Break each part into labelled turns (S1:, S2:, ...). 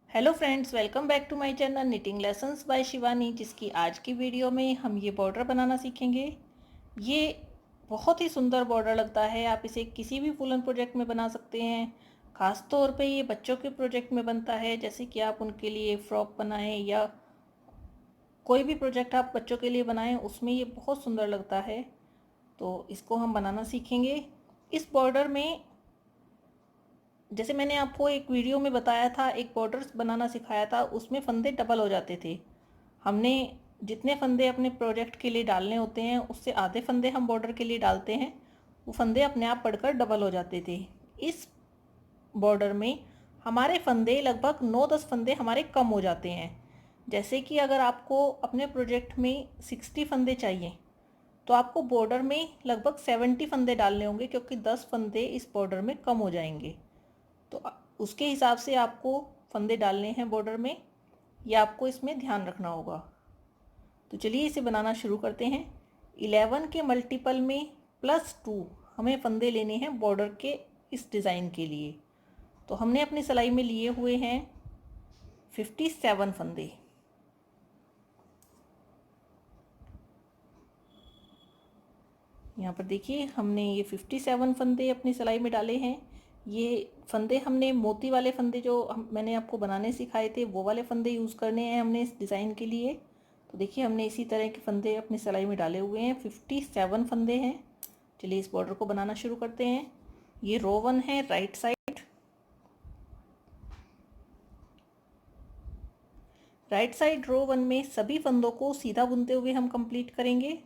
S1: Hello friends, welcome back to my channel knitting lessons by Shivani. जिसकी आज की video में हम ये बॉर्डर बनाना सीखेंगे। ये बहुत ही सुंदर बॉर्डर लगता है। आप इसे किसी भी वूलन प्रोजेक्ट में बना सकते हैं। ख़ास तौर पे ये बच्चों के प्रोजेक्ट में बनता है, जैसे कि आप उनके लिए फ्रॉक बनाएं या कोई भी प्रोजेक्ट आप बच्चों के लिए बनाएं, उसमें ये बहुत सुंदर लगता है। तो इसको हम बनाना सीखेंगे। इस बॉर्डर में, जैसे मैंने आपको एक वीडियो में बताया था, एक बॉर्डर्स बनाना सिखाया था, उसमें फंदे डबल हो जाते थे। हमने जितने फंदे अपने प्रोजेक्ट के लिए डालने होते हैं, उससे आधे फंदे हम बॉर्डर के लिए डालते हैं। वो फंदे अपने आप पड़कर डबल हो जाते थे। इस बॉर्डर में हमारे फंदे लगभग 9-10 फंदे हमारे कम हो जाते हैं। जैसे कि अगर आपको अपने प्रोजेक्ट में 60 फंदे चाहिए, तो आपको बॉर्डर में लगभग 70 फंदे डालने होंगे, क्योंकि 10 फंदे इस बॉर्डर में कम हो जाएंगे। तो उसके हिसाब से आपको फंदे डालने हैं बॉर्डर में। ये आपको इसमें ध्यान रखना होगा। तो चलिए इसे बनाना शुरू करते हैं। 11 के मल्टीपल में +2 हमें फंदे लेने हैं बॉर्डर के इस डिज़ाइन के लिए। तो हमने अपनी सिलाई में लिए हुए हैं 57 फंदे। यहाँ पर देखिए, हमने ये 57 फंदे अपनी सिलाई में डाले हैं। ये फंदे हमने मोती वाले फंदे, जो मैंने आपको बनाने सिखाए थे, वो वाले फंदे यूज़ करने हैं हमने इस डिज़ाइन के लिए। तो देखिए, हमने इसी तरह के फंदे अपनी सिलाई में डाले हुए हैं। 57 फंदे हैं। चलिए इस बॉर्डर को बनाना शुरू करते हैं। ये रो 1 है, राइट साइड। राइट साइड रो 1 में सभी फंदों को सीधा बुनते हुए हम कंप्लीट करेंगे।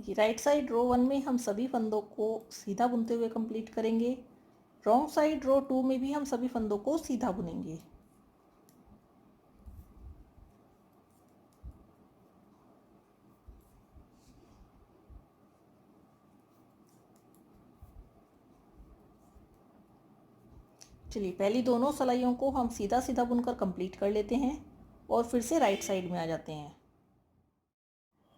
S1: राइट साइड रो 1 में हम सभी फंदों को सीधा बुनते हुए कंप्लीट करेंगे। रॉन्ग साइड रो 2 में भी हम सभी फंदों को सीधा बुनेंगे। चलिए, पहली दोनों सिलाइयों को हम सीधा सीधा बुनकर कंप्लीट कर लेते हैं और फिर से राइट साइड में आ जाते हैं।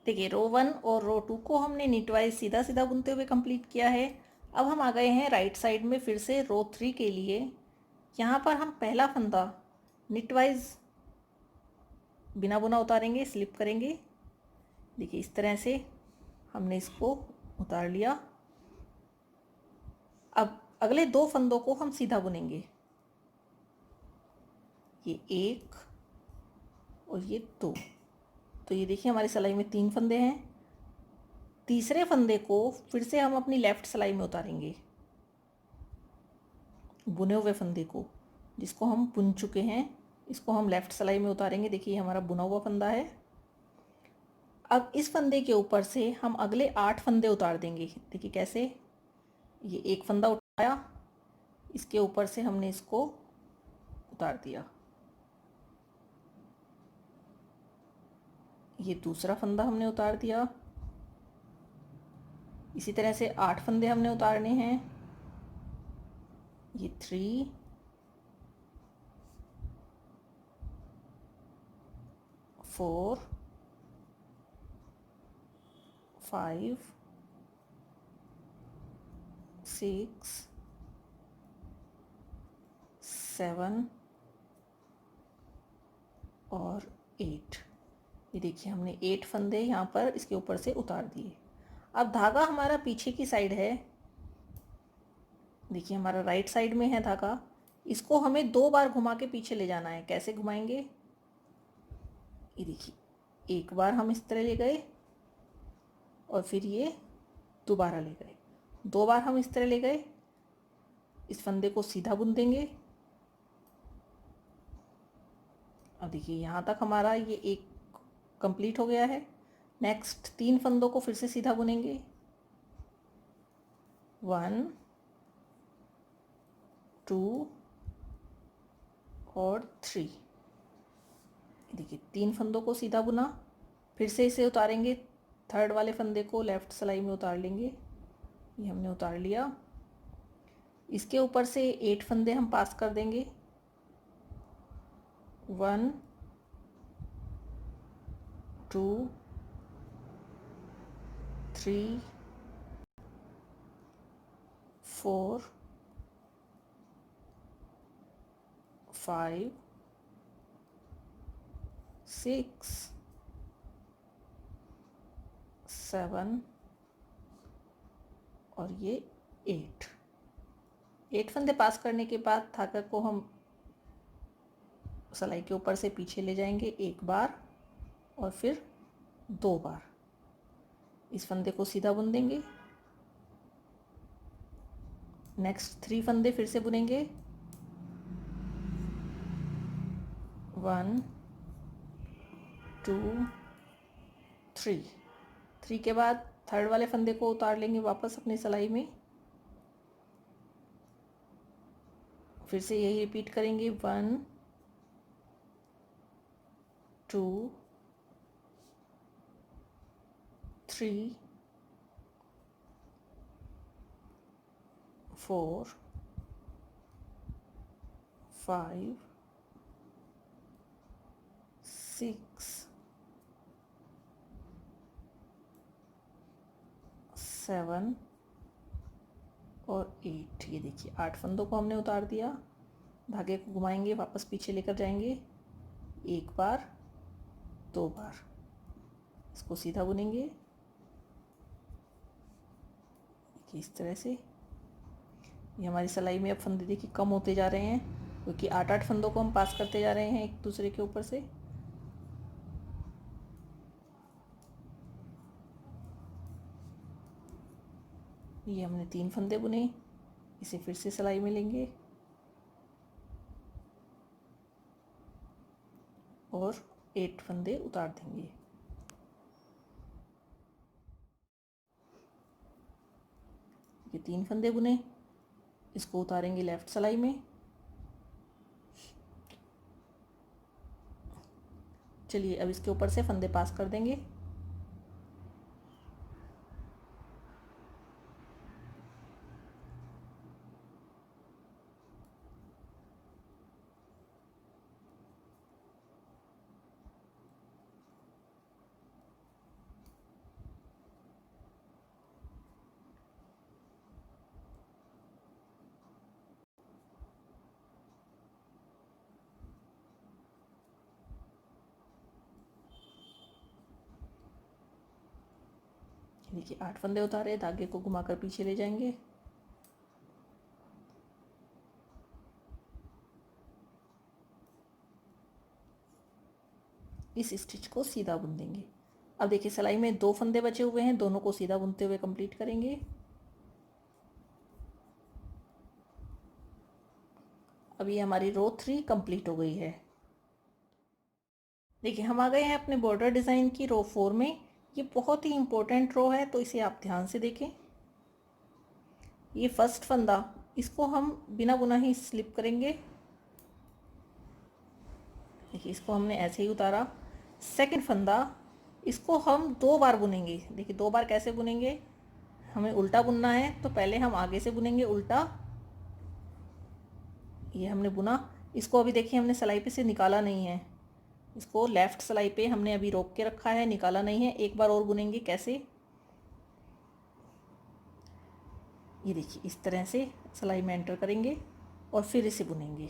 S1: देखिए, रो 1 और रो 2 को हमने नीटवाइज सीधा सीधा बुनते हुए कंप्लीट किया है। अब हम आ गए हैं राइट साइड में फिर से रो 3 के लिए। यहाँ पर हम पहला फंदा नीटवाइज बिना बुना उतारेंगे, स्लिप करेंगे। देखिए, इस तरह से हमने इसको उतार लिया। अब अगले दो फंदों को हम सीधा बुनेंगे। ये एक और ये दो। तो ये देखिए, हमारी सिलाई में 3 फंदे हैं। तीसरे फंदे को फिर से हम अपनी लेफ़्ट सिलाई में उतारेंगे। बुने हुए फंदे को, जिसको हम बुन चुके हैं, इसको हम लेफ़्ट सिलाई में उतारेंगे। देखिए, हमारा बुना हुआ फंदा है। अब इस फंदे के ऊपर से हम अगले 8 फंदे उतार देंगे। देखिए कैसे, ये एक फंदा उठाया, इसके ऊपर से हमने इसको उतार दिया। ये दूसरा फंदा हमने उतार दिया। इसी तरह से 8 फंदे हमने उतारने हैं। ये 3, 4, 5, 6, 7 और 8। ये देखिए, हमने 8 फंदे यहाँ पर इसके ऊपर से उतार दिए। अब धागा हमारा पीछे की साइड है। देखिए, हमारा राइट साइड में है धागा। इसको हमें 2 बार घुमा के पीछे ले जाना है। कैसे घुमाएंगे? ये देखिए, एक बार हम इस तरह ले गए और फिर ये दोबारा ले गए। 2 बार हम इस तरह ले गए। इस फंदे को सीधा बुन देंगे। अब देखिए, यहाँ तक हमारा ये एक कंप्लीट हो गया है। नेक्स्ट 3 फंदों को फिर से सीधा बुनेंगे। 1, 2 और 3। देखिए, 3 फंदों को सीधा बुना। फिर से इसे उतारेंगे। थर्ड वाले फंदे को लेफ़्ट सिलाई में उतार लेंगे। ये हमने उतार लिया। इसके ऊपर से 8 फंदे हम पास कर देंगे। 1, 2 3 4 5 6 7 और ये 8 फंदे पास करने के बाद धागा को हम सिलाई के ऊपर से पीछे ले जाएंगे एक बार और फिर 2 बार। इस फंदे को सीधा बुन देंगे। नेक्स्ट 3 फंदे फिर से बुनेंगे। 1 2 3 के बाद थर्ड वाले फंदे को उतार लेंगे वापस अपनी सिलाई में। फिर से यही रिपीट करेंगे। 1 2 3 4 5 6 7 और 8। ये देखिए 8 फंदों को हमने उतार दिया। धागे को घुमाएंगे, वापस पीछे लेकर जाएंगे एक बार 2 बार। इसको सीधा बुनेंगे देखिए इस तरह से। ये हमारी सिलाई में अब फंदे देखिए कम होते जा रहे हैं क्योंकि 8 फंदों को हम पास करते जा रहे हैं एक दूसरे के ऊपर से। ये हमने 3 फंदे बुने, इसे फिर से सिलाई में लेंगे और 8 फंदे उतार देंगे। ये 3 फंदे बुने, इसको उतारेंगे लेफ्ट सिलाई में। चलिए अब इसके ऊपर से फंदे पास कर देंगे। देखिए 8 फंदे उतारे, धागे को घुमाकर पीछे ले जाएंगे। इस स्टिच को सीधा बुन देंगे। अब देखिए सिलाई में 2 फंदे बचे हुए हैं, दोनों को सीधा बुनते हुए कंप्लीट करेंगे। अब ये हमारी रो 3 कंप्लीट हो गई है। देखिए हम आ गए हैं अपने बॉर्डर डिज़ाइन की रो 4 में। ये बहुत ही इम्पोर्टेंट रो है तो इसे आप ध्यान से देखें। ये फर्स्ट फंदा, इसको हम बिना बुना ही स्लिप करेंगे। देखिए इसको हमने ऐसे ही उतारा। सेकंड फंदा, इसको हम 2 बार बुनेंगे। देखिए 2 बार कैसे बुनेंगे, हमें उल्टा बुनना है तो पहले हम आगे से बुनेंगे उल्टा। ये हमने बुना, इसको अभी देखिए हमने सिलाई पे से निकाला नहीं है, इसको लेफ्ट सिलाई पे हमने अभी रोक के रखा है, निकाला नहीं है। एक बार और बुनेंगे कैसे, ये देखिए इस तरह से सिलाई में एंटर करेंगे और फिर इसे बुनेंगे।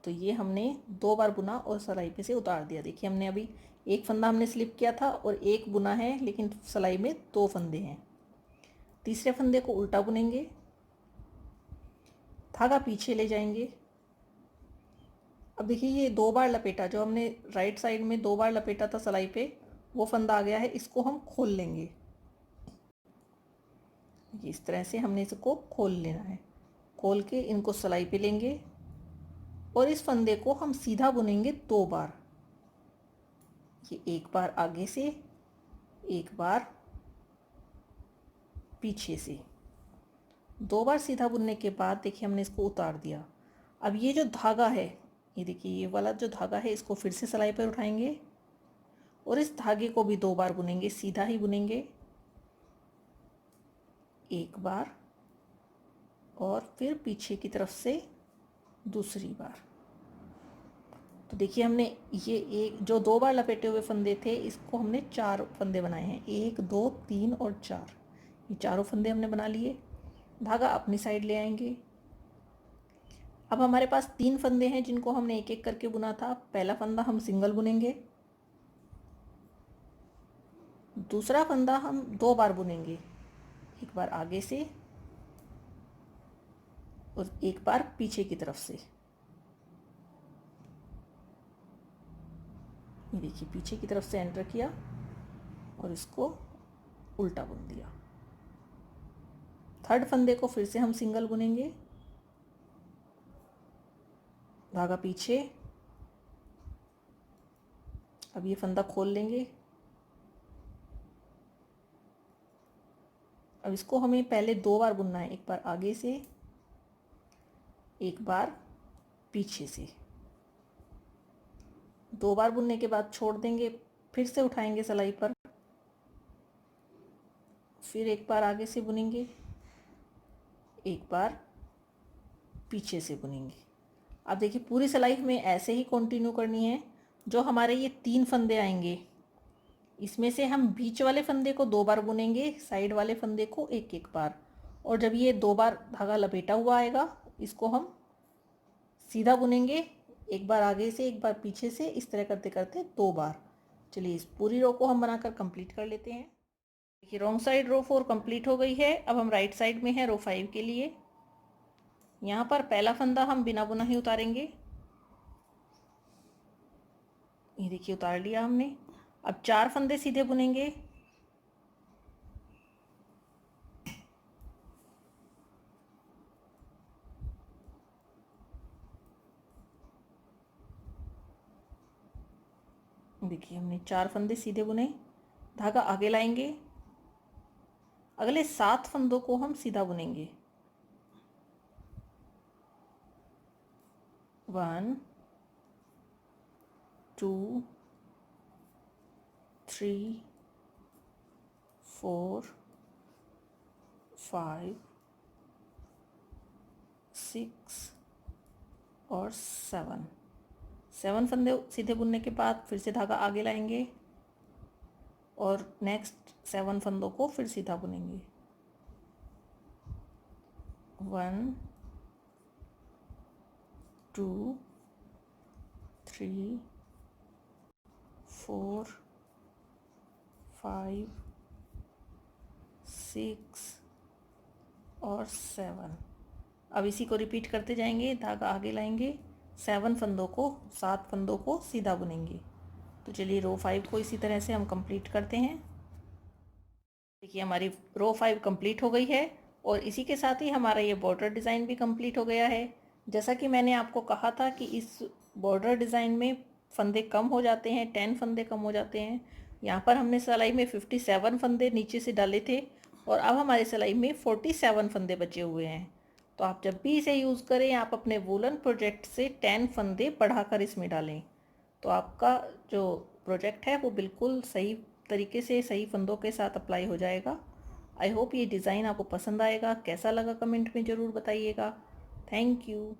S1: तो ये हमने 2 बार बुना और सिलाई पे से उतार दिया। देखिए हमने अभी एक फंदा हमने स्लिप किया था और एक बुना है, लेकिन सिलाई में 2 फंदे हैं। तीसरे फंदे को उल्टा बुनेंगे, धागा पीछे ले जाएंगे। अब देखिए ये 2 बार लपेटा, जो हमने राइट साइड में 2 बार लपेटा था सिलाई पे, वो फंदा आ गया है, इसको हम खोल लेंगे। इस तरह से हमने इसको खोल लेना है। खोल के इनको सिलाई पे लेंगे और इस फंदे को हम सीधा बुनेंगे 2 बार। ये एक बार आगे से, एक बार पीछे से। 2 बार सीधा बुनने के बाद देखिए हमने इसको उतार दिया। अब ये जो धागा है, ये देखिए ये वाला जो धागा है, इसको फिर से सिलाई पर उठाएंगे और इस धागे को भी 2 बार बुनेंगे, सीधा ही बुनेंगे। एक बार और फिर पीछे की तरफ से दूसरी बार। तो देखिए हमने ये एक जो 2 बार लपेटे हुए फंदे थे, इसको हमने 4 फंदे बनाए हैं, 1 2 3 और 4। ये चारों फंदे हमने बना लिए। धागा अपनी साइड ले आएंगे। अब हमारे पास 3 फंदे हैं जिनको हमने एक एक करके बुना था। पहला फंदा हम सिंगल बुनेंगे, दूसरा फंदा हम 2 बार बुनेंगे, एक बार आगे से और एक बार पीछे की तरफ से। ये देखिए पीछे की तरफ से एंटर किया और इसको उल्टा बुन दिया। थर्ड फंदे को फिर से हम सिंगल बुनेंगे, धागा पीछे। अब ये फंदा खोल लेंगे। अब इसको हमें पहले 2 बार बुनना है, एक बार आगे से एक बार पीछे से। 2 बार बुनने के बाद छोड़ देंगे, फिर से उठाएंगे सिलाई पर, फिर एक बार आगे से बुनेंगे, एक बार पीछे से बुनेंगे। अब देखिए पूरी सिलाई हमें ऐसे ही कंटिन्यू करनी है। जो हमारे ये 3 फंदे आएंगे, इसमें से हम बीच वाले फंदे को 2 बार बुनेंगे, साइड वाले फंदे को एक एक बार। और जब ये 2 बार धागा लपेटा हुआ आएगा, इसको हम सीधा बुनेंगे, एक बार आगे से एक बार पीछे से, इस तरह करते करते 2 बार। चलिए इस पूरी रो को हम बनाकर कंप्लीट कर लेते हैं। देखिए रॉन्ग साइड रो 4 कंप्लीट हो गई है। अब हम राइट साइड में है रो 5 के लिए। यहाँ पर पहला फंदा हम बिना बुना ही उतारेंगे। ये देखिए उतार लिया हमने। अब 4 फंदे सीधे बुनेंगे, देखिए हमने 4 फंदे सीधे बुने, धागा आगे लाएंगे, अगले 7 फंदों को हम सीधा बुनेंगे। 1 2 3 4 5 6 और 7 फंदे सीधे बुनने के बाद फिर से धागा आगे लाएंगे और नेक्स्ट 7 फंदों को फिर सीधा बुनेंगे। 1 2 3 4 5 6 और 7। अब इसी को रिपीट करते जाएंगे, धागा आगे लाएंगे, 7 फंदों को सीधा बुनेंगे। तो चलिए रो 5 को इसी तरह से हम कंप्लीट करते हैं। देखिए हमारी रो 5 कंप्लीट हो गई है और इसी के साथ ही हमारा ये बॉर्डर डिज़ाइन भी कंप्लीट हो गया है। जैसा कि मैंने आपको कहा था कि इस बॉर्डर डिज़ाइन में फंदे कम हो जाते हैं, 10 फंदे कम हो जाते हैं। यहाँ पर हमने सिलाई में 57 फंदे नीचे से डाले थे और अब हमारी सिलाई में 47 फंदे बचे हुए हैं। तो आप जब भी इसे यूज़ करें, आप अपने वूलन प्रोजेक्ट से 10 फंदे बढ़ाकर इसमें डालें, तो आपका जो प्रोजेक्ट है वो बिल्कुल सही तरीके से सही फंदों के साथ अप्लाई हो जाएगा। आई होप ये डिज़ाइन आपको पसंद आएगा। कैसा लगा कमेंट में ज़रूर बताइएगा। Thank you.